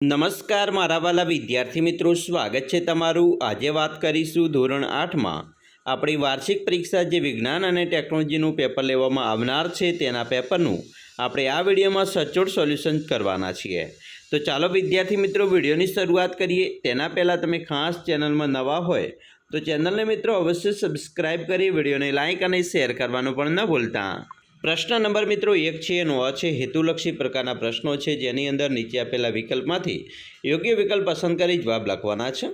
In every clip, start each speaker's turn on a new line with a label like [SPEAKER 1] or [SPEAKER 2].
[SPEAKER 1] નમસ્કાર મારા વાલા વિદ્યાર્થી મિત્રો, સ્વાગત છે તમારું। આજે વાત કરીશું ધોરણ 8માં આપણી વાર્ષિક પરીક્ષા જે વિજ્ઞાન અને ટેકનોલોજીનું પેપર લેવામાં આવનાર છે તેના પેપરનું આપણે આ વિડીયોમાં સચોટ સોલ્યુશન કરવાના છીએ। તો ચાલો વિદ્યાર્થી મિત્રો વિડીયોની શરૂઆત કરીએ। તેના પહેલાં તમે ખાસ ચેનલમાં નવા હોય તો ચેનલને મિત્રો અવશ્ય સબસ્ક્રાઈબ કરી વિડીયોને લાઇક અને શેર કરવાનું પણ ન ભૂલતા। પ્રશ્ન નંબર મિત્રો 1 છે એનો આ છે હેતુલક્ષી પ્રકારના પ્રશ્નો છે જેની અંદર નીચે આપેલા વિકલ્પમાંથી યોગ્ય વિકલ્પ પસંદ કરી જવાબ લખવાના છે।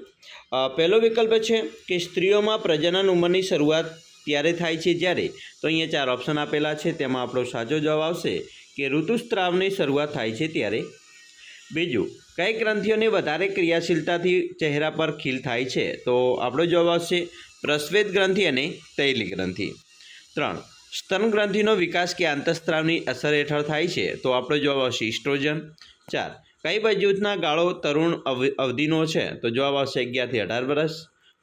[SPEAKER 1] પહેલો વિકલ્પ છે કે સ્ત્રીઓમાં પ્રજનન ઉંમરની શરૂઆત ત્યારે થાય છે જ્યારે, તો અહીંયા 4 ઓપ્શન આપેલા છે, તેમાં આપણો સાચો જવાબ આવશે કે ઋતુસ્રાવની શરૂઆત થાય છે ત્યારે। બીજું, કઈ ગ્રંથિઓની વધારે ક્રિયાશીલતાથી ચહેરા પર ખીલ થાય છે, તો આપણો જવાબ આવશે પ્રસ્વેદ ગ્રંથિ અને તૈલી ગ્રંથિ। 3, સ્તન ગ્રંથિનો વિકાસ કે આંતરસ્ત્રાવની અસર હેઠળ થાય છે, તો આપણો જવાબ આવશે ઇસ્ટ્રોજન। 4, કઈ વયજૂથના ગાળો તરુણ અવધિનો છે, તો જવાબ આવશે 11 થી 18 વર્ષ।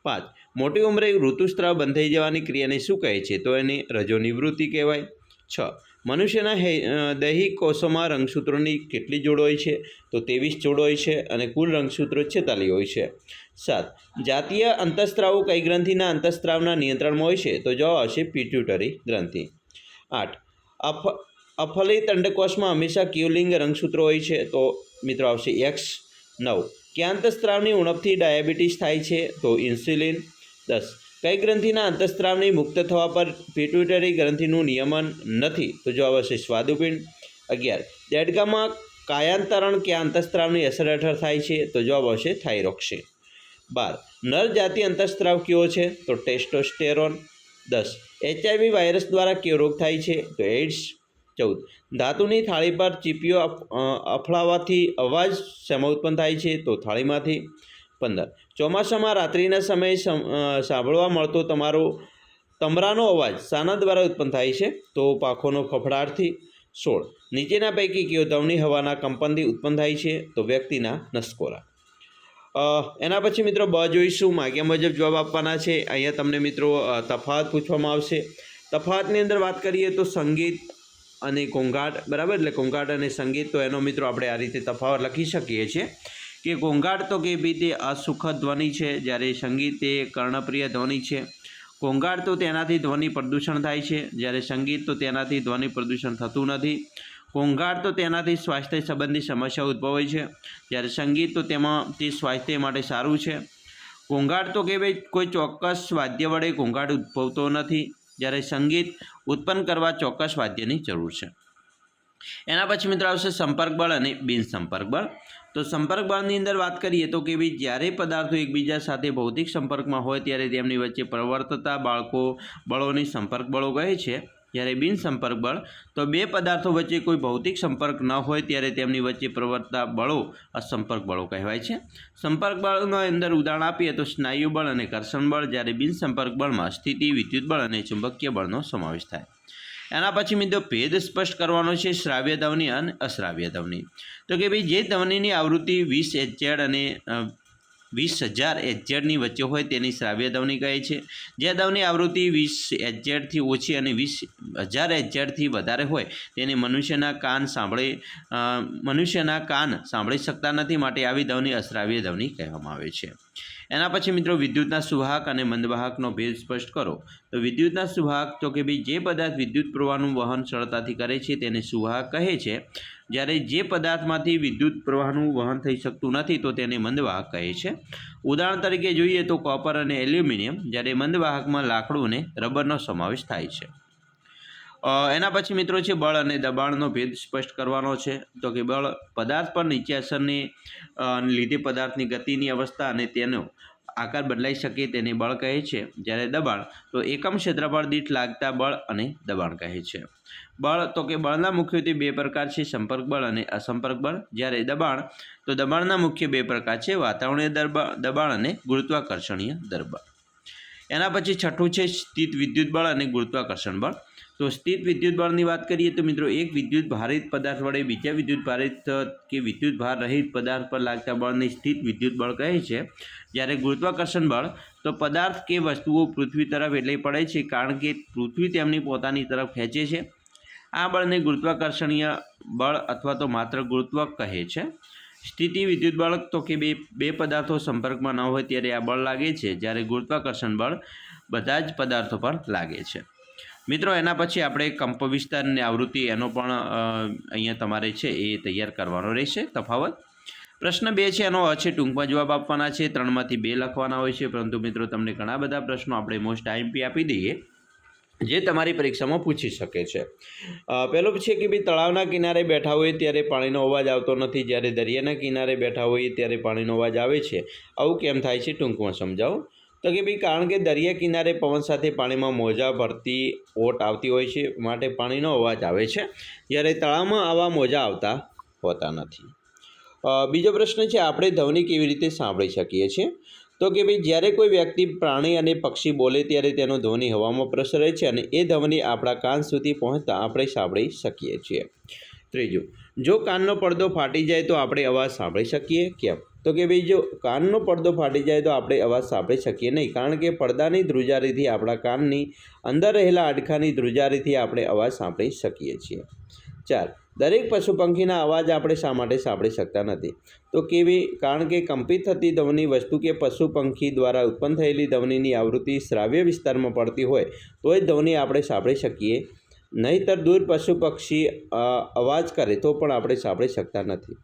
[SPEAKER 1] 5, મોટી ઉંમરે ઋતુસ્રાવ બંધ થઈ જવાની ક્રિયાને શું કહે છે, તો એને રજોનિવૃત્તિ કહેવાય। 6, મનુષ્યના દૈહિક કોષોમાં રંગસૂત્રોની કેટલી જોડ હોય છે, તો 23 જોડ હોય છે અને કુલ રંગસૂત્રો 46 હોય છે। 7, જાતીય અંતઃસ્ત્રાવો કઈ ગ્રંથિના અંતઃસ્ત્રાવના નિયંત્રણમાં હોય છે, તો જવાબ આવશે પિટ્યુટરી ગ્રંથિ। 8, અફલિત અંડકોષમાં હંમેશા કયું લિંગ રંગસૂત્રો હોય છે, તો મિત્રો આવશે X। 9, કયા અંતઃસ્ત્રાવની ઉણપથી ડાયાબિટીસ થાય છે, તો ઇન્સ્યુલિન। 10, કઈ ગ્રંથિના અંતઃસ્ત્રાવની મુક્ત થવા પર પિટ્યુટરી ગ્રંથિનું નિયમન નથી, તો જવાબ આવશે સ્વાદુપિંડ। 11, દેડકામાં કાયાંતરણ કયા અંતઃસ્ત્રાવની અસર હેઠળ થાય છે, તો જવાબ આવશે થાઇરોક્સિન। 12, નર જાતિ અંતઃસ્ત્રાવ કયો છે, તો ટેસ્ટોસ્ટેરોન। 10, HIV વાયરસ દ્વારા કયો રોગ થાય છે, તો એઇડ્સ। 14, ધાતુની થાળી પર ચીપીઓ અફળાવાથી અવાજ શેમાં ઉત્પન્ન થાય છે, તો થાળીમાંથી। 15, ચોમાસામાં રાત્રિના સમયે સાંભળવા મળતો તમરાનો અવાજ શાના દ્વારા ઉત્પન્ન થાય છે, તો પાંખોનો ફફડાટથી। 16, નીચેના પૈકી કયો ધ્વનિ હવાના કંપનથી ઉત્પન્ન થાય છે, તો વ્યક્તિના નસકોરા। એના પછી મિત્રો બ જોઈશું, માગ્યા મુજબ જવાબ આપવાના છે। અહીંયા તમને મિત્રો તફાવત પૂછવામાં આવશે। તફાવતની અંદર વાત કરીએ તો સંગીત અને ઘોંઘાટ, બરાબર, એટલે ઘોંઘાટ અને સંગીત, તો એનો મિત્રો આપણે આ રીતે તફાવત લખી શકીએ છીએ કે ઘોંઘાટ તો કે ભાઈ તે અસુખદ ધ્વનિ છે, જ્યારે સંગીત તે કર્ણપ્રિય ધ્વનિ છે। ઘોંઘાટ તો તેનાથી ધ્વનિ પ્રદૂષણ થાય છે, જ્યારે સંગીત તો તેનાથી ધ્વનિ પ્રદૂષણ થતું નથી। ઘોંઘાટ તો તેનાથી સ્વાસ્થ્ય સંબંધી સમસ્યાઓ ઉદ્ભવે છે, જ્યારે સંગીત તો તેમાં તે સ્વાસ્થ્ય માટે સારું છે। ઘોંઘાટ તો કે ભાઈ કોઈ ચોક્કસ વાદ્ય વડે ઘોંઘાટ ઉદ્ભવતો નથી, જ્યારે સંગીત ઉત્પન્ન કરવા ચોક્કસ વાદ્યની જરૂર છે। એના પછી મિત્રો આવશે સંપર્ક બળ અને બિન સંપર્ક બળ। તો સંપર્ક બળની અંદર વાત કરીએ તો કે ભાઈ જ્યારે પદાર્થો એકબીજા સાથે ભૌતિક સંપર્કમાં હોય ત્યારે તેમની વચ્ચે પ્રવર્તતા બળોની સંપર્ક બળો કહે છે। જ્યારે બિન સંપર્ક બળ તો બે પદાર્થો વચ્ચે કોઈ ભૌતિક સંપર્ક ન હોય ત્યારે તેમની વચ્ચે પ્રવર્તતા બળો અસંપર્ક બળો કહેવાય છે। સંપર્ક બળના અંદર ઉદાહરણ આપીએ તો સ્નાયુ બળ અને ઘર્ષણ બળ, જ્યારે બિન સંપર્ક બળમાં સ્થિતિ, વિદ્યુત બળ અને ચુંબકીય બળનો સમાવેશ થાય। એના પછી મિત્રો ભેદ સ્પષ્ટ કરવાનો છે શ્રાવ્ય ધ્વનિ અને અશ્રાવ્ય ધ્વનિ। તો કે ભાઈ જે ધ્વનિની આવૃત્તિ 20 Hz અને 20,000 Hzની વચ્ચે હોય તેની શ્રાવ્ય ધ્વનિ કહે છે। જે ધ્વનિ આવૃત્તિ 20 Hzથી ઓછી અને 20,000 Hzથી વધારે હોય તેને મનુષ્યના કાન સાંભળી શકતા નથી, માટે આવી ધ્વનિ અશ્રાવ્ય ધ્વનિ કહેવામાં આવે છે। એના પછી મિત્રો વિદ્યુતના સુવાહક અને મંદવાહકનો ભેદ સ્પષ્ટ કરો। તો વિદ્યુતના સુવાહક તો કે ભાઈ જે પદાર્થ વિદ્યુત પ્રવાહનું વહન સરળતાથી કરે છે તેને સુવાહક કહે છે, જ્યારે જે પદાર્થમાંથી વિદ્યુત પ્રવાહનું વહન થઈ શકતું નથી તો તેને મંદવાહક કહે છે। ઉદાહરણ તરીકે જોઈએ તો કોપર અને એલ્યુમિનિયમ, જ્યારે મંદવાહકમાં લાકડું અને રબરનો સમાવેશ થાય છે। એના પછી મિત્રો છે બળ અને દબાણનો ભેદ સ્પષ્ટ કરવાનો છે। તો કે બળ પદાર્થ પર નીચે અસરને લીધે પદાર્થની ગતિની અવસ્થા અને તેનો આકાર બદલાઈ શકે તેને બળ કહે છે, જ્યારે દબાણ તો એકમ ક્ષેત્રફળ દીઠ લાગતા બળ અને દબાણ કહે છે। બળ તો કે બળના મુખ્યત્વે બે પ્રકાર છે, સંપર્ક બળ અને અસંપર્ક બળ, જ્યારે દબાણ તો દબાણના મુખ્ય બે પ્રકાર છે, વાતાવરણીય દબાણ અને ગુરુત્વાકર્ષણીય દબાણ। એના પછી છઠ્ઠું છે સ્થિત વિદ્યુત બળ અને ગુરુત્વાકર્ષણ બળ। તો સ્થિત વિદ્યુત બળની વાત કરીએ તો મિત્રો એક વિદ્યુત ભારિત પદાર્થ વડે બીજા વિદ્યુત ભારિત કે વિદ્યુત ભાર રહિત પદાર્થ પર લાગતા બળને સ્થિત વિદ્યુત બળ કહે છે, જ્યારે ગુરુત્વાકર્ષણ બળ તો પદાર્થ કે વસ્તુઓ પૃથ્વી તરફ એટલે પડે છે કારણ કે પૃથ્વી તેમની પોતાની તરફ ખેંચે છે। આ બળને ગુરુત્વાકર્ષણીય બળ અથવા તો માત્ર ગુરુત્વ કહે છે। સ્થિતિ વિદ્યુત બળ તો કે બે પદાર્થો સંપર્કમાં ન હોય ત્યારે આ બળ લાગે છે, જ્યારે ગુરુત્વાકર્ષણ બળ બધા જ પદાર્થો પર લાગે છે. મિત્રો એના પછી આપણે કંપવિસ્તારની આવૃત્તિ એનો પણ અહીંયા તમારે છે એ તૈયાર કરવાનો રહેશે તફાવત. પ્રશ્ન 2 છે એનો છે ટૂંકમાં જવાબ આપવાના છે, 3માંથી 2 લખવાના હોય છે, પરંતુ મિત્રો તમને ઘણા બધા પ્રશ્નો આપણે મોસ્ટ આઈએમપી આપી દઈએ જે તમારી પરીક્ષામાં પૂછી શકે છે. પહેલો છે કે ભાઈ તળાવના કિનારે બેઠા હોઈએ ત્યારે પાણીનો અવાજ આવતો નથી, જ્યારે દરિયાના કિનારે બેઠા હોઈએ ત્યારે પાણીનો અવાજ આવે છે. આવું કેમ થાય છે? ટૂંકમાં સમજાવો. તો કે ભાઈ કારણ કે દરિયા કિનારે પવન સાથે પાણીમાં મોજા ભરતી ઓટ આવતી હોય છે, માટે પાણીનો અવાજ આવે છે, જ્યારે તળાવમાં આવા મોજા આવતા હોતા નથી. બીજો પ્રશ્ન છે આપણે ધ્વનિ કેવી રીતે સાંભળી શકીએ છીએ? તો કે ભાઈ જ્યારે કોઈ વ્યક્તિ, પ્રાણી અને પક્ષી બોલે ત્યારે તેનો ધ્વનિ હવામાં પ્રસરે છે અને એ ધ્વનિ આપણા કાન સુધી પહોંચતા આપણે સાંભળી શકીએ છીએ. ત્રીજું, જો કાનનો પડદો ફાટી જાય તો આપણે અવાજ સાંભળી શકીએ? કેમ? તો કે ભાઈ જો કાનનો પડદો ફાટી જાય તો આપણે અવાજ સાંભળી શકીએ નહીં, કારણ કે પડદાની ધ્રુજારીથી આપણા કાનની અંદર રહેલા હાડકાની ધ્રુજારીથી આપણે અવાજ સાંભળી શકીએ છીએ. 4, દરેક પશુ પંખીના અવાજ આપણે શા માટે સાંભળી શકતા નથી? તો કેવી? કારણ કે કંપિત થતી ધ્વનિ વસ્તુ કે પશુ પંખી દ્વારા ઉત્પન્ન થયેલી ધ્વનિની આવૃત્તિ શ્રાવ્ય વિસ્તારમાં પડતી હોય તો એ ધ્વનિ આપણે સાંભળી શકીએ, નહીંતર દૂર પશુ પક્ષી અવાજ કરે તો પણ આપણે સાંભળી શકતા નથી.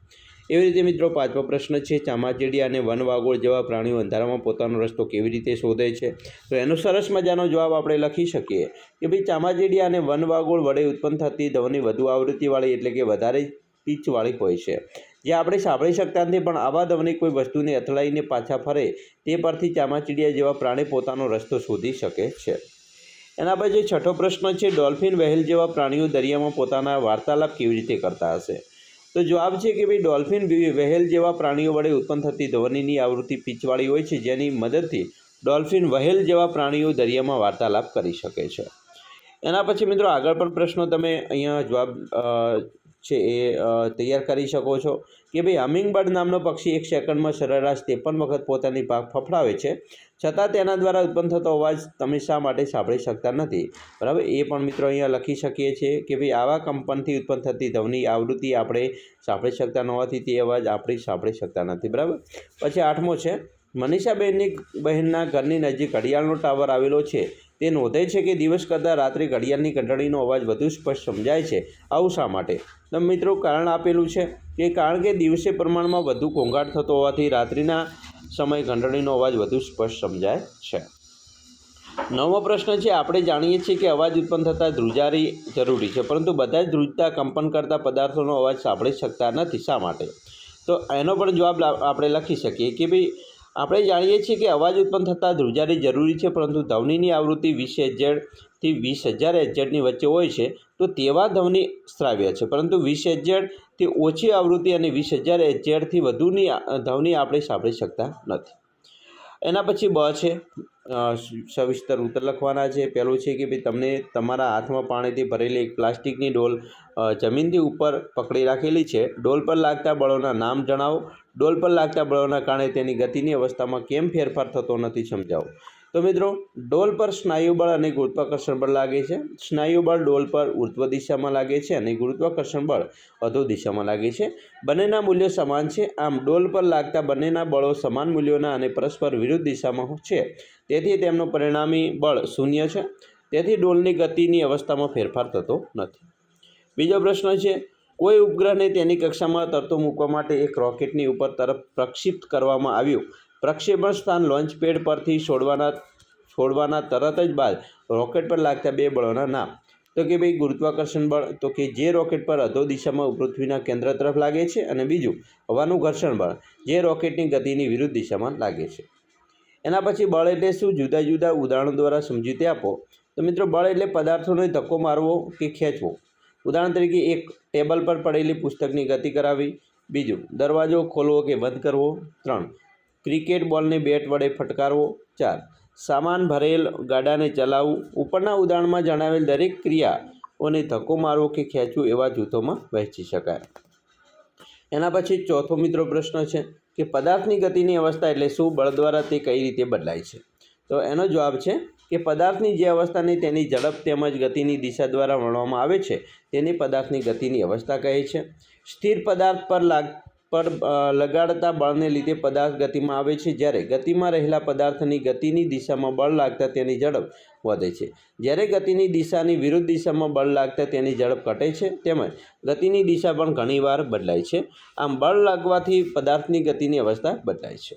[SPEAKER 1] એવી રીતે મિત્રો 5મો પ્રશ્ન છે ચામાચીડી અને વનવાગોળ જેવા પ્રાણીઓ અંધારામાં પોતાનો રસ્તો કેવી રીતે શોધે છે? તો એનો સરસ મજાનો જવાબ આપણે લખી શકીએ કે ભાઈ ચામાચીડી અને વનવાગોળ વડે ઉત્પન્ન થતી ધ્વનિ વધુ આવૃત્તિવાળી એટલે કે વધારે પીચવાળી હોય છે, જે આપણે સાંભળી શકતા નથી, પણ આવા ધ્વનિ કોઈ વસ્તુને અથડાઈને પાછા ફરે તે પરથી ચામાચીડિયા જેવા પ્રાણી પોતાનો રસ્તો શોધી શકે છે. એના પછી 6થો પ્રશ્ન છે ડોલ્ફિન, વહેલ જેવા પ્રાણીઓ દરિયામાં પોતાના વાર્તાલાપ કેવી રીતે કરતા હશે? તો જવાબ છે કે ભાઈ ડોલ્ફિન, વહેલ જેવા પ્રાણીઓ વડે ઉત્પન્ન થતી ધ્વનિની આવૃત્તિ પીચવાળી હોય છે, જેની મદદથી ડોલ્ફિન, વહેલ જેવા પ્રાણીઓ દરિયામાં વાર્તાલાપ કરી શકે છે. એના પછી મિત્રો આગળ પણ પ્રશ્નો તમે અહીંયા જવાબ છે એ તૈયાર કરી શકો છો કે ભાઈ હમિંગબર્ડ નામનો પક્ષી 1 સેકન્ડમાં સરેરાશ 53 વખત પોતાની પાંખ ફફડાવે છે, છતાં તેના દ્વારા ઉત્પન્ન થતો અવાજ તમે શા માટે સાંભળી શકતા નથી? બરાબર, એ પણ મિત્રો અહીંયા લખી શકીએ છીએ કે ભાઈ આવા કંપનથી ઉત્પન્ન થતી ધ્વનિ આવૃત્તિ આપણે સાંભળી શકતા ન હોવાથી તે અવાજ આપણે સાંભળી શકતા નથી. બરાબર. પછી 8મો છે મનીષાબહેનના ઘરની નજીક ઘડિયાળનો ટાવર આવેલો છે. તે નોંધે છે કે દિવસ કરતાં રાત્રે ઘડિયાળની ઘંટડીનો અવાજ વધુ સ્પષ્ટ સમજાય છે. આવું શા માટે? તો મિત્રો કારણ આપેલું છે કે કારણ કે દિવસે પ્રમાણમાં વધુ ઘોંઘાટ થતો હોવાથી રાત્રિના સમયે ઘંટડીનો અવાજ વધુ સ્પષ્ટ સમજાય છે. 9મો પ્રશ્ન છે આપણે જાણીએ છીએ કે અવાજ ઉત્પન્ન થતાં ધ્રુજારી જરૂરી છે, પરંતુ બધા જ ધ્રુજતા કંપન કરતા પદાર્થોનો અવાજ સાંભળી શકતા નથી. શા માટે? તો એનો પણ જવાબ આપણે લખી શકીએ કે ભાઈ આપણે જાણીએ છીએ કે અવાજ ઉત્પન્ન થતાં ધ્રુજારી જરૂરી છે, પરંતુ ધ્વનિની આવૃત્તિ 20 હર્ટ્ઝ થી 20,000 હર્ટ્ઝની વચ્ચે હોય છે, તો તેવા ધ્વનિ શ્રાવ્ય છે, પરંતુ 20 હર્ટ્ઝથી ઓછી આવૃત્તિ અને 20,000 હર્ટ્ઝથી વધુની ધ્વનિ આપણે સાંભળી શકતા નથી. એના પછી બ છે સવિસ્તર ઉત્તર લખવાના છે. પહેલું છે કે ભાઈ તમને તમારા હાથમાં પાણીથી ભરેલી એક પ્લાસ્ટિકની ડોલ જમીનથી ઉપર પકડી રાખેલી છે. ડોલ પર લાગતા બળોના નામ જણાવો. ડોલ પર લાગતા બળોના કારણે તેની ગતિની અવસ્થામાં કેમ ફેરફાર થતો નથી? સમજાવો. તો મિત્રો ડોલ પર સ્નાયુ બળ અને ગુરુત્વાકર્ષણ બળ લાગે છે. સ્નાયુ બળ ડોલ પર ઉર્ધ્વ દિશામાં લાગે છે અને ગુરુત્વાકર્ષણ બળ અધો દિશામાં લાગે છે. બંનેના મૂલ્યો સમાન છે. આમ ડોલ પર લાગતા બંનેના બળો સમાન મૂલ્યોના અને પરસ્પર વિરુદ્ધ દિશામાં છે, તેથી તેમનું પરિણામી બળ 0 છે. તેથી ડોલની ગતિની અવસ્થામાં ફેરફાર થતો નથી. બીજો પ્રશ્ન છે કોઈ ઉપગ્રહને તેની કક્ષામાં તરતો મૂકવા માટે એક રોકેટની ઉપર તરફ પ્રક્ષેપિત કરવામાં આવ્યું. પ્રક્ષેપણ સ્થાન લોન્ચ પેડ પરથી છોડવાના તરત જ બાદ રોકેટ પર લાગતા 2 બળોના નામ. તો કે ભાઈ ગુરુત્વાકર્ષણ બળ, તો કે જે રોકેટ પર અધો દિશામાં પૃથ્વીના કેન્દ્ર તરફ લાગે છે, અને બીજું હવાનું ઘર્ષણ બળ, જે રોકેટની ગતિની વિરુદ્ધ દિશામાં લાગે છે. એના પછી બળ એટલે શું? જુદા જુદા ઉદાહરણો દ્વારા સમજૂતી આપો. તો મિત્રો બળ એટલે પદાર્થોને ધક્કો મારવો કે ખેંચવો. ઉદાહરણ તરીકે 1 ટેબલ પર પડેલી પુસ્તકની ગતિ કરાવી. 2 દરવાજો ખોલવો કે બંધ કરવો. 3 ક્રિકેટ બોલને બેટ વડે ફટકારવો. 4 સામાન ભરેલ ગાડાને ચલાવવું. ઉપરના ઉદાહરણમાં જણાવેલ દરેક ક્રિયાઓને ધક્કો મારવો કે ખેંચવું એવા જૂથોમાં વહેંચી શકાય. એના પછી ચોથો મિત્રો પ્રશ્ન છે કે પદાર્થની ગતિની અવસ્થા એટલે શું? બળ દ્વારા તે કઈ રીતે બદલાય છે? તો એનો જવાબ છે કે પદાર્થની જે અવસ્થાને તેની ઝડપ તેમજ ગતિની દિશા દ્વારા વર્ણવવામાં આવે છે તેને પદાર્થની ગતિની અવસ્થા કહે છે. સ્થિર પદાર્થ પર પર લગાડતા બળને લીધે પદાર્થ ગતિમાં આવે છે, જ્યારે ગતિમાં રહેલા પદાર્થની ગતિની દિશામાં બળ લાગતા તેની ઝડપ વધે છે. જ્યારે ગતિની દિશાની વિરુદ્ધ દિશામાં બળ લાગતા તેની ઝડપ ઘટે છે. તેમજ ગતિની દિશા પણ ઘણીવાર બદલાય છે. આમ બળ લાગવાથી પદાર્થની ગતિની અવસ્થા બદલાય છે.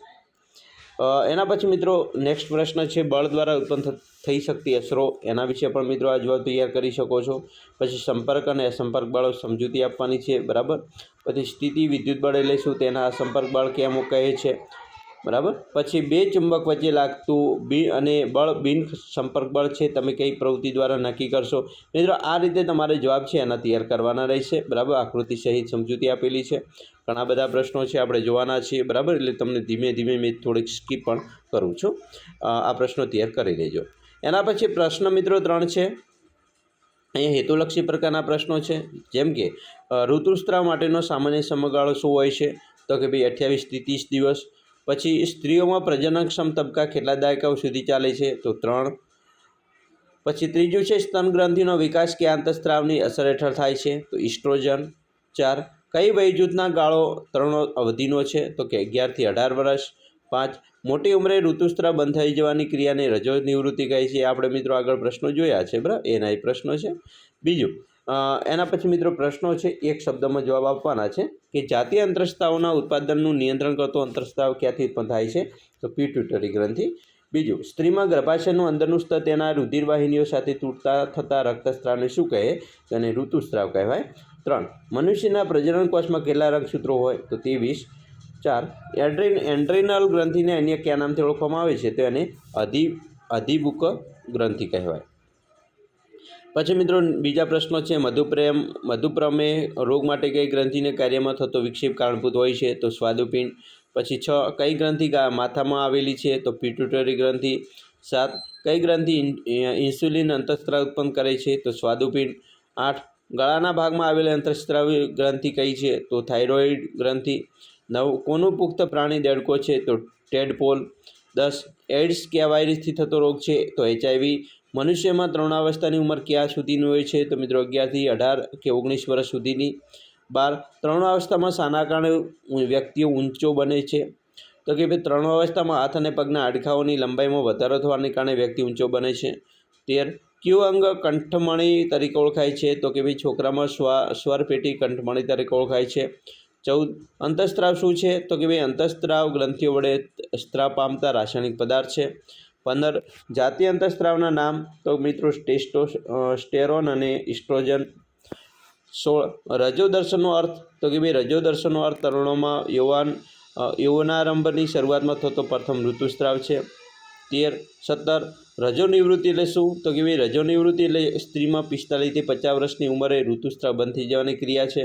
[SPEAKER 1] એના પછી મિત્રો નેક્સ્ટ પ્રશ્ન છે, બળ દ્વારા ઉત્પન્ન થઈ શકતી અસરો. એના વિશે પણ મિત્રો આ જવાબ તૈયાર કરી શકો છો. પછી સંપર્ક અને અસંપર્ક બળો સમજૂતી આપવાની છે, બરાબર. પછી સ્થિતિ વિદ્યુત બળ એટલે શું, તેના અસંપર્ક બળ કેમ કહે છે, બરાબર. પછી બે ચુંબક વચ્ચે લાગતું બળ બિન સંપર્ક બળ છે, તમે કઈ પ્રવૃત્તિ દ્વારા નક્કી કરશો. મિત્રો આ રીતે તમારે જવાબ છે એના તૈયાર કરવાના રહેશે, બરાબર. આકૃતિ સહિત સમજૂતી આપેલી છે. ઘણા બધા પ્રશ્નો છે, આપણે જોવાના છીએ, બરાબર. એટલે તમને ધીમે ધીમે મેં થોડીક સ્કીપ પણ કરું છું. આ પ્રશ્નો તૈયાર કરી લેજો. એના પછી પ્રશ્ન મિત્રો 3 છે. અહીંયા હેતુલક્ષી પ્રકારના પ્રશ્નો છે, જેમ કે ઋતુસ્રાવ માટેનો સામાન્ય સમયગાળો શું હોય છે, તો કે ભાઈ 28 થી 30 દિવસ. પછી સ્ત્રીઓમાં પ્રજનનક્ષમ તબક્કા કેટલા દાયકાઓ સુધી ચાલે છે, તો 3. પછી ત્રીજું છે, સ્તન ગ્રંથિનો વિકાસ કે આંતરસ્ત્રાવની અસર હેઠળ થાય છે, તો ઇસ્ટ્રોજન. 4. કઈ વયજૂથના ગાળો 3 અવધિનો છે, તો કે 11 થી 18 વર્ષ. 5. મોટી ઉંમરે ઋતુસ્રાવ બંધ થઈ જવાની ક્રિયાને રજો નિવૃત્તિ કહે છે. આપણે મિત્રો આગળ પ્રશ્નો જોયા છે, બરાબર. એના એ પ્રશ્નો છે. બીજું એના પછી મિત્રો પ્રશ્નો છે, એક શબ્દમાં જવાબ આપવાના છે કે જાતીય અંતરસ્ત્રાવના ઉત્પાદનનું નિયંત્રણ કરતો અંતરસ્ત્રાવ ક્યાંથી ઉત્પન્ન થાય છે, તો પિટ્યુટરી ગ્રંથિ. બીજું સ્ત્રીમાં ગર્ભાશયનું અંદરનું સ્તર તેના રુધિરવાહિનીઓ સાથે તૂટતા થતા રક્તસ્રાવને શું કહે, તેને ઋતુસ્રાવ કહેવાય. 3. મનુષ્યના પ્રજનન કોષમાં કેટલા રંગસૂત્રો હોય, તો 23. 4. એન્ડ્રીનલ ગ્રંથિને અન્ય કયા નામથી ઓળખવામાં આવે છે, તો એને અધિબુક ગ્રંથિ કહેવાય. પછી મિત્રો બીજા પ્રશ્નો છે, મધુપ્રમેહ રોગ માટે કઈ ગ્રંથિને કાર્યમાં થતો વિક્ષેપ કારણભૂત હોય છે, તો સ્વાદુપિંડ. પછી 6. કઈ ગ્રંથિ માથામાં આવેલી છે, તો પિટ્યુટરી ગ્રંથિ. 7. કઈ ગ્રંથિ ઇન્સ્યુલિન અંતઃસ્ત્રાવ ઉત્પન્ન કરે છે, તો સ્વાદુપિંડ. 8. ગળાના ભાગમાં આવેલી અંતઃસ્ત્રાવી ગ્રંથિ કઈ છે, તો થાઇરોઇડ ગ્રંથિ. 9. કોનું પુખ્ત પ્રાણી દેડકો છે, તો ટેડપોલ. 10. એઇડ્સ કયા વાયરસથી થતો રોગ છે, તો HIV. મનુષ્યમાં તરુણાવસ્થાની ઉંમર ક્યાં સુધીની હોય છે, તો મિત્રો 11 થી 18 કે 19 વર્ષ સુધીની. 12. તરુણાવસ્થામાં શાના કારણે વ્યક્તિઓ ઊંચો બને છે, તો કે ભાઈ તરુણાવસ્થામાં હાથ અને પગના હાડકાઓની લંબાઈમાં વધારો થવાને કારણે વ્યક્તિ ઊંચો બને છે. 13. કયું અંગ કંઠમણી તરીકે ઓળખાય છે, તો કે ભાઈ છોકરામાં સ્વરપેટી કંઠમણી તરીકે ઓળખાય છે. 14. અંતઃસ્ત્રાવ શું છે, તો કે ભાઈ અંતઃસ્ત્રાવ ગ્રંથિઓ વડે સ્ત્રાવ પામતા રાસાયણિક પદાર્થ છે. 15. જાતીય અંતઃસ્ત્રાવના નામ, તો મિત્રો ટેસ્ટોસ્ટેરોન અને ઇસ્ટ્રોજન. 16. રજોદર્શનનો અર્થ, તો કે ભાઈ રજોદર્શનનો અર્થ તરુણોમાં યૌવનારંભની શરૂઆતમાં થતો પ્રથમ ઋતુસ્રાવ છે. 13. 17. રજોનિવૃત્તિ એટલે શું, તો કે ભાઈ રજોનિવૃત્તિ એટલે સ્ત્રીમાં 45 થી 50 વર્ષની ઉંમરે ઋતુસ્રાવ બંધ થઈ જવાની ક્રિયા છે.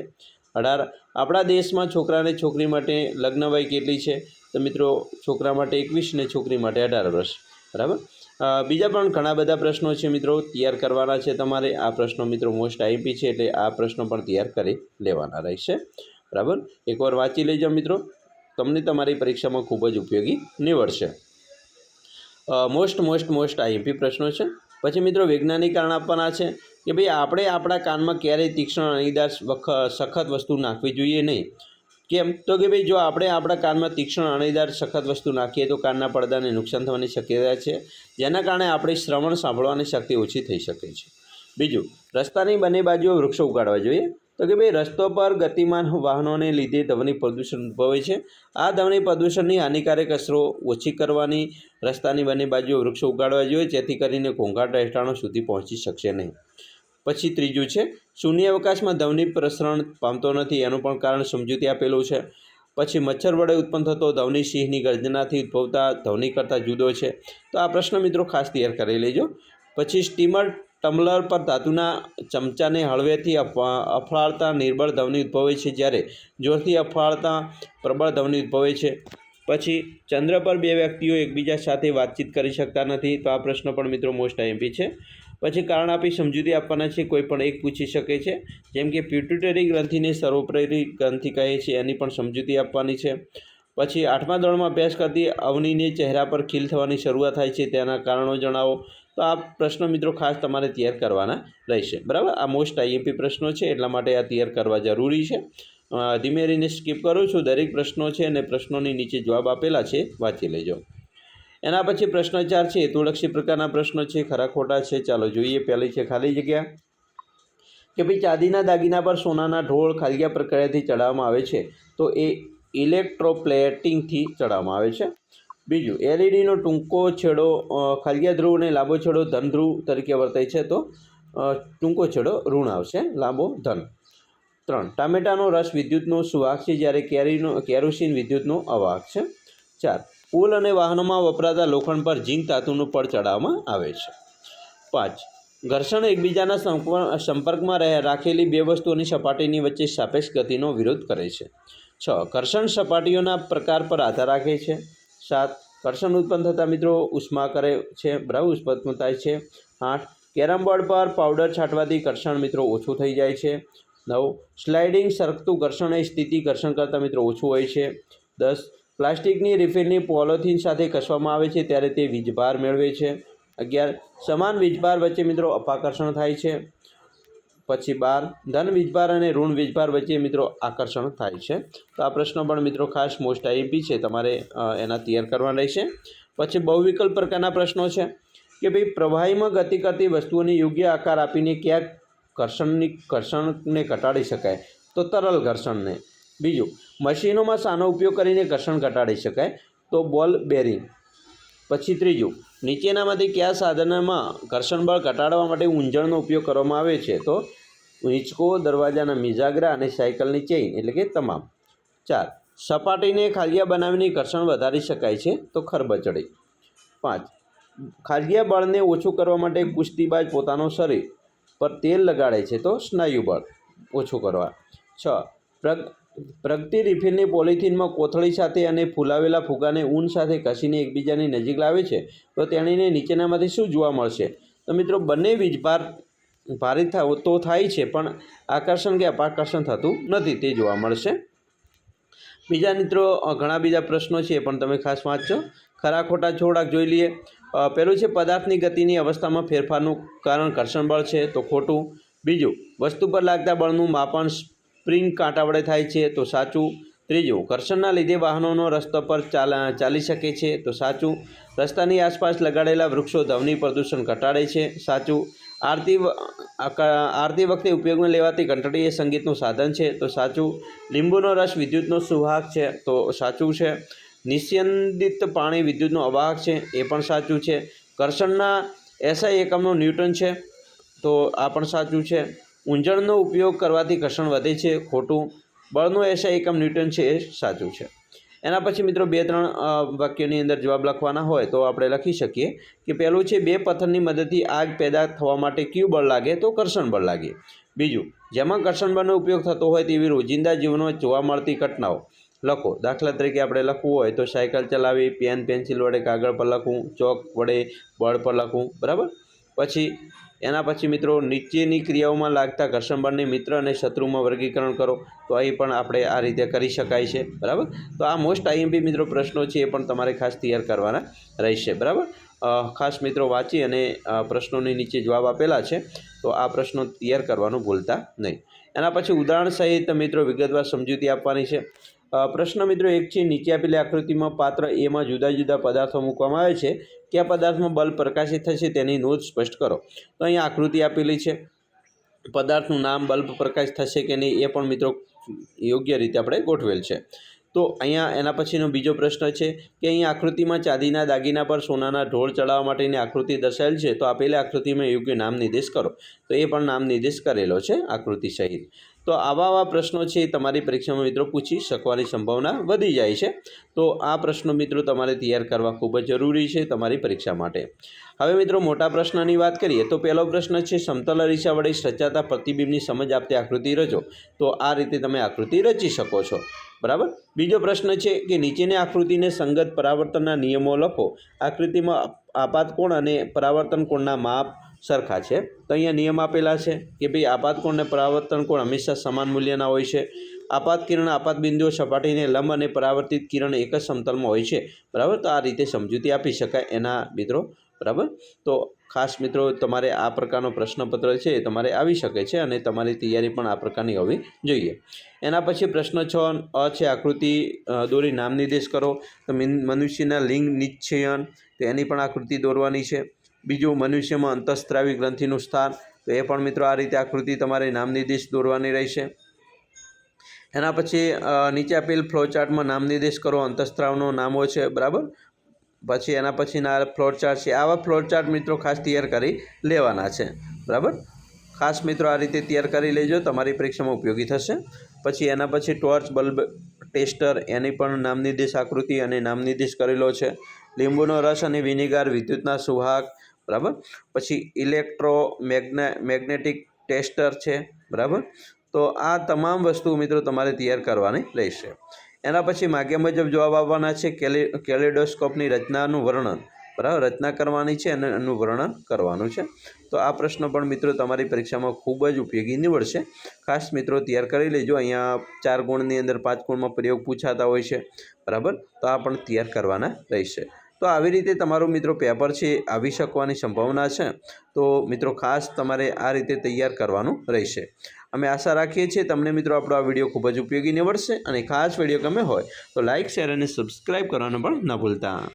[SPEAKER 1] 18. આપણા દેશમાં છોકરા અને છોકરી માટે લગ્ન વય કેટલી છે, તો મિત્રો છોકરા માટે 21 ને છોકરી માટે 18 વર્ષ, બરાબર. બીજા પણ ઘણા બધા પ્રશ્નો છે મિત્રો, તૈયાર કરવાના છે તમારે. આ પ્રશ્નો મિત્રો મોસ્ટ આઈએમપી છે, એટલે આ પ્રશ્નો પણ તૈયાર કરી લેવાના રહેશે, બરાબર. એકવાર વાંચી લેજો મિત્રો, તમને તમારી પરીક્ષામાં ખૂબ જ ઉપયોગી નીવડશે. મોસ્ટ આઈએમપી પ્રશ્નો છે. પછી મિત્રો વૈજ્ઞાનિક કારણ આપવાના છે કે ભાઈ આપણે આપણા કાનમાં ક્યારેય તીક્ષ્ણ અણીદાર સખત વસ્તુ નાખવી જોઈએ નહીં. કેમ, તો કે ભાઈ જો આપણે આપણા કાનમાં તીક્ષ્ણ અણીદાર સખત વસ્તુ નાખીએ તો કાનના પડદાને નુકસાન થવાની શક્યતા છે, જેના કારણે આપણી શ્રવણ સાંભળવાની શક્તિ ઓછી થઈ શકે છે. બીજું, રસ્તાની બંને બાજુએ વૃક્ષો ઉગાડવા જોઈએ. તો કે ભાઈ રસ્તો પર ગતિમાન વાહનોને લીધે ધ્વનિ પ્રદૂષણ ઉદ્ભવે છે. આ ધ્વનિ પ્રદૂષણની હાનિકારક અસરો ઓછી કરવાની રસ્તાની બંને બાજુએ વૃક્ષો ઉગાડવા જોઈએ, જેથી કરીને ઘોંઘાટ રહેઠાણો સુધી પહોંચી શકશે નહીં. પછી ત્રીજું છે, શૂન્ય અવકાશમાં ધ્વનિ પ્રસરણ પામતો નથી, એનું પણ કારણ સમજૂતી આપેલું છે. પછી મચ્છર વડે ઉત્પન્ન થતો ધ્વનિ સિંહની ગર્જનાથી ઉદ્ભવતા ધ્વનિ કરતાં જુદો છે. તો આ પ્રશ્ન મિત્રો ખાસ તૈયાર કરી લેજો. પછી સ્ટીમર ટમ્બલર પર ધાતુના ચમચાને હળવેથી અફાળતા નિર્બળ ધ્વનિ ઉદ્ભવે છે, જ્યારે જોરથી અફાળતા પ્રબળ ધ્વનિ ઉદ્ભવે છે. પછી ચંદ્ર પર બે વ્યક્તિઓ એકબીજા સાથે વાતચીત કરી શકતા નથી. તો આ પ્રશ્ન પણ મિત્રો મોસ્ટ આઈએમપી છે. પછી કારણ આપી સમજૂતી આપવાના છે, કોઈ પણ એક પૂછી શકે છે, જેમ કે પિટ્યુટરી ગ્રંથિને સર્વોપરી ગ્રંથિ કહે છે, એની પણ સમજૂતી આપવાની છે. પછી 8મા ધોરણમાં અભ્યાસ કરતી અવનીને ચહેરા પર ખીલ થવાની શરૂઆત થાય છે, તેના કારણો જણાવો. તો આ પ્રશ્ન મિત્રો ખાસ તમારે તૈયાર કરવાના રહેશે, બરાબર. આ મોસ્ટ આઈએમપી પ્રશ્નો છે, એટલા માટે આ તૈયાર કરવા જરૂરી છે. ધીમે રહીને સ્કીપ કરું છું. દરેક પ્રશ્નો છે અને પ્રશ્નોની નીચે જવાબ આપેલા છે, વાંચી લેજો. એના પછી પ્રશ્ન 4 છે હેતુલક્ષી પ્રકારના પ્રશ્નો છે, ખરા ખોટા છે. ચાલો જોઈએ. પહેલી છે ખાલી જગ્યા, કે ભાઈ ચાંદીના દાગીના પર સોનાના ઢોળ ખાલિયા પ્રક્રિયાથી ચડાવવામાં આવે છે, તો એ ઇલેક્ટ્રોપ્લેટિંગથી ચડાવવામાં આવે છે. બીજું, એલઈડીનો ટૂંકો છેડો ખાલિયા ધ્રુવ અને લાંબો છેડો ધન ધ્રુવ તરીકે વર્તાય છે, તો ટૂંકો છેડો ઋણ આવશે, લાંબો ધન. 3, ટામેટાનો રસ વિદ્યુતનો સુવાહક છે, જ્યારે કેરોસીન વિદ્યુતનો અવાહક છે. 4, પુલ અને વાહનોમાં વપરાતા લોખંડ પર ઝીંક ધાતુનું પડ ચડાવવામાં આવે છે. 5, ઘર્ષણ એકબીજાના સંપર્કમાં રાખેલી બે વસ્તુઓની સપાટીની વચ્ચે સાપેક્ષ ગતિનો વિરોધ કરે છે. 6, ઘર્ષણ સપાટીઓના પ્રકાર પર આધાર રાખે છે. 7, ઘર્ષણ ઉત્પન્ન થતાં મિત્રો ઉષ્મા કરે છે, બરાબર, ઉત્પન્ન થાય છે. 8, કેરમ બોર્ડ પર પાવડર છાંટવાથી ઘર્ષણ મિત્રો ઓછું થઈ જાય છે. 9, સ્લાઇડિંગ સરકતું ઘર્ષણ એ સ્થિતિ ઘર્ષણ કરતાં મિત્રો ઓછું હોય છે. 10, પ્લાસ્ટિકની રિફિલની પોલિથીન સાથે કસવામાં આવે છે ત્યારે તે વીજભાર મેળવે છે. 11, સમાન વીજભાર વચ્ચે મિત્રો અપાકર્ષણ થાય છે. પછી 12, ધન વીજભાર અને ઋણ વીજભાર વચ્ચે મિત્રો આકર્ષણ થાય છે. તો આ પ્રશ્નો પણ મિત્રો ખાસ મોસ્ટ આઈએમપી છે, તમારે એના તૈયાર કરવા રહેશે. પછી બહુવિકલ્પ પ્રકારના પ્રશ્નો છે, કે ભાઈ પ્રવાહીમાં ગતિ કરતી વસ્તુઓને યોગ્ય આકાર આપીને ક્યાં ઘર્ષણને ઘટાડી શકાય, તો તરલ ઘર્ષણને. બીજું, મશીનોમાં શાનો ઉપયોગ કરીને ઘર્ષણ ઘટાડી શકાય, તો બોલ બેરિંગ. પછી ત્રીજું, નીચેનામાંથી કયા સાધનમાં ઘર્ષણ બળ ઘટાડવા માટે ઊંજણનો ઉપયોગ કરવામાં આવે છે, તો હિંચકો, દરવાજાના મિજાગરા અને સાયકલની ચેઇન, એટલે કે તમામ. 4, સપાટીને ખાલિયા બનાવીને ઘર્ષણ વધારી શકાય છે, તો ખરબચડી. 5, ખાલિયા બળને ઓછું કરવા માટે કુસ્તીબાજ પોતાનું શરીર પર તેલ લગાડે છે, તો સ્નાયુ બળ ઓછું કરવા. 6, પ્રગતિ રિફિલની પોલિથીનમાં કોથળી સાથે અને ફૂલાવેલા ફુગાને ઊન સાથે ઘસીને એકબીજાની નજીક લાવે છે, તો તેણીને નીચેનામાંથી શું જોવા મળશે, તો મિત્રો બંને વીજભાર ભારિત તો થાય છે પણ આકર્ષણ કે અપાકર્ષણ થતું નથી, તે જોવા મળશે. બીજા મિત્રો ઘણા બીજા પ્રશ્નો છે પણ તમે ખાસ વાંચજો. ખરા ખોટા થોડાક જોઈ લઈએ. પહેલું છે પદાર્થની ગતિની અવસ્થામાં ફેરફારનું કારણ ઘર્ષણ બળ છે, તો ખોટું. બીજું, વસ્તુ પર લાગતા બળનું માપન સ્પ્રિંગ કાંટા વડે થાય છે, તો સાચું. ત્રીજું, ઘર્ષણના લીધે વાહનોનો રસ્તા પર ચાલી શકે છે, તો સાચું. રસ્તાની આસપાસ લગાડેલા વૃક્ષો ધ્વનિ પ્રદૂષણ ઘટાડે છે, સાચું. આરતી વખતે ઉપયોગમાં લેવાતી ઘંટડી એ સંગીતનું સાધન છે, તો સાચું. લીંબુનો રસ વિદ્યુતનો સુવાહક છે, તો સાચું છે. નિસ્યંદિત પાણી વિદ્યુતનો અવાહક છે, એ પણ સાચું છે. ઘર્ષણના એસઆઈ એકમનો ન્યૂટન છે, તો આ પણ સાચું છે. ઊંજણનો ઉપયોગ કરવાથી ઘર્ષણ વધે છે, ખોટું. બળનો એસઆઈ એકમ ન્યૂટન છે, એ સાચું છે. એના પછી મિત્રો 2-3 વાક્યોની અંદર જવાબ લખવાના હોય તો આપણે લખી શકીએ કે પહેલું છે, 2 પથ્થરની મદદથી આગ પેદા થવા માટે કયું બળ લાગે, તો ઘર્ષણ બળ લાગે. બીજું, જેમાં ઘર્ષણ બળનો ઉપયોગ થતો હોય તેવી રોજિંદા જીવનમાં જોવા મળતી ઘટનાઓ લખો. દાખલા તરીકે આપણે લખવું હોય તો સાયકલ ચલાવી, પેન પેન્સિલ વડે કાગળ પર લખવું, ચોક વડે બોર્ડ પર લખવું, બરાબર. પછી એના પછી મિત્રો નીચેની ક્રિયાઓમાં લાગતા ઘર્ષણ બળને મિત્ર અને શત્રુમાં વર્ગીકરણ કરો, તો અહીં પણ આપણે આ રીતે કરી શકાય છે, બરાબર. તો આ મોસ્ટ આઈએમપી મિત્રો પ્રશ્નો છે, એ પણ તમારે ખાસ તૈયાર કરવાના રહેશે, બરાબર. ખાસ મિત્રો વાંચી અને પ્રશ્નોની નીચે જવાબ આપેલા છે, તો આ પ્રશ્નો તૈયાર કરવાનું ભૂલતા નહીં. એના પછી ઉદાહરણ સહિત મિત્રો વિગતવાર સમજૂતી આપવાની છે. પ્રશ્ન મિત્રો 1 છે, નીચે આપેલી આકૃતિમાં પાત્ર એમાં જુદા જુદા પદાર્થો મૂકવામાં આવે છે, કયા પદાર્થમાં બલ્બ પ્રકાશિત થશે તેની નોંધ સ્પષ્ટ કરો. તો અહીંયા આકૃતિ આપેલી છે, પદાર્થનું નામ, બલ્બ પ્રકાશિત થશે કે નહીં એ પણ મિત્રો યોગ્ય રીતે આપણે ગોઠવેલ છે. તો અહીંયા એના પછીનો બીજો પ્રશ્ન છે કે અહીંયા આકૃતિમાં ચાંદીના દાગીના પર સોનાના ઢોળ ચડાવવા માટેની આકૃતિ દર્શાવેલ છે, તો આપેલી આકૃતિમાં યોગ્ય નામ નિર્દેશ કરો. તો એ પણ નામ નિર્દેશ કરેલો છે આકૃતિ સહિત. તો આવા પ્રશ્નો છે તમારી પરીક્ષામાં મિત્રો પૂછી શકવાની સંભાવના વધી જાય છે. તો આ પ્રશ્નો મિત્રો તમારે તૈયાર કરવા ખૂબ જ જરૂરી છે તમારી પરીક્ષા માટે. હવે મિત્રો મોટા પ્રશ્નની વાત કરીએ તો પહેલો પ્રશ્ન છે, સમતલ અરીસા વડે રચાતા પ્રતિબિંબની સમજ આપતી આકૃતિ રચો. તો આ રીતે તમે આકૃતિ રચી શકો છો, બરાબર. બીજો પ્રશ્ન છે કે નીચેની આકૃતિને સંગત પરાવર્તનના નિયમો લખો. આકૃતિમાં આપાત કોણ અને પરાવર્તન કોણના માપ સરખા છે, તો અહીંયા નિયમ આપેલા છે કે ભાઈ આપાત કોણ અને પરાવર્તન કોણ હંમેશા સમાન મૂલ્યના હોય છે. આપાત કિરણ આપાત બિંદુઓ સપાટીને લંબ અને પરાવર્તિત કિરણ એક જ સમતલમાં હોય છે, બરાબર. તો આ રીતે સમજૂતી આપી શકાય, એના મિત્રો બરાબર. તો ખાસ મિત્રો તમારે આ પ્રકારનો પ્રશ્નપત્ર છે એ તમારે આવી શકે છે અને તમારી તૈયારી પણ આ પ્રકારની હોવી જોઈએ. એના પછી પ્રશ્ન 6 અ છે આકૃતિ દોરી નામ નિર્દેશ કરો. તો મનુષ્યના લિંગ નિશ્ચયન, તો એની પણ આકૃતિ દોરવાની છે. બીજું, મનુષ્યમાં અંતઃસ્ત્રાવી ગ્રંથિનું સ્થાન, તો એ પણ મિત્રો આ રીતે આકૃતિ તમારે નામ નિર્દેશ દોરવાની રહેશે. એના પછી નીચે આપેલ ફ્લોચાર્ટમાં નામ નિર્દેશ કરો. અંતઃસ્ત્રાવનો નામો છે, બરાબર. પછી એના પછીના ફ્લોચાર્ટ છે. આવા ફ્લોચાર્ટ મિત્રો ખાસ તૈયાર કરી લેવાના છે, બરાબર. ખાસ મિત્રો આ રીતે તૈયાર કરી લેજો, તમારી પરીક્ષામાં ઉપયોગી થશે. પછી એના પછી ટોર્ચ, બલ્બ, ટેસ્ટર, એની પણ નામ નિર્દેશ આકૃતિ અને નામ નિર્દેશ કરેલો છે. લીંબુનો રસ અને વિનેગાર, વિદ્યુતના સુવાહક, બરાબર. પછી મેગ્નેટિક ટેસ્ટર છે, બરાબર. તો આ તમામ વસ્તુઓ મિત્રો તમારે તૈયાર કરવાની રહેશે. એના પછી માગ્યા મુજબ જવાબ આપવાના છે. કેલેડોસ્કોપની રચનાનું વર્ણન, બરાબર, રચના કરવાની છે અને એનું વર્ણન કરવાનું છે. તો આ પ્રશ્ન પણ મિત્રો તમારી પરીક્ષામાં ખૂબ જ ઉપયોગી નીવડશે. ખાસ મિત્રો તૈયાર કરી લેજો. અહીંયા 4 ગુણની અંદર 5 ગુણમાં પ્રયોગ પૂછાતા હોય છે, બરાબર. તો આ પણ તૈયાર કરવાના રહેશે. તો આવી રીતે તમારું મિત્રો પેપર છે આવી શકવાની સંભાવના છે. તો મિત્રો ખાસ તમારે આ રીતે તૈયાર કરવાનું રહેશે. અમે આશા રાખીએ છીએ તમને મિત્રો આપણો આ વિડીયો ખૂબ જ ઉપયોગી નીવડશે. અને ખાસ વિડીયો ગમે હોય તો લાઇક, શેર અને સબસ્ક્રાઈબ કરવાનું પણ ન ભૂલતા.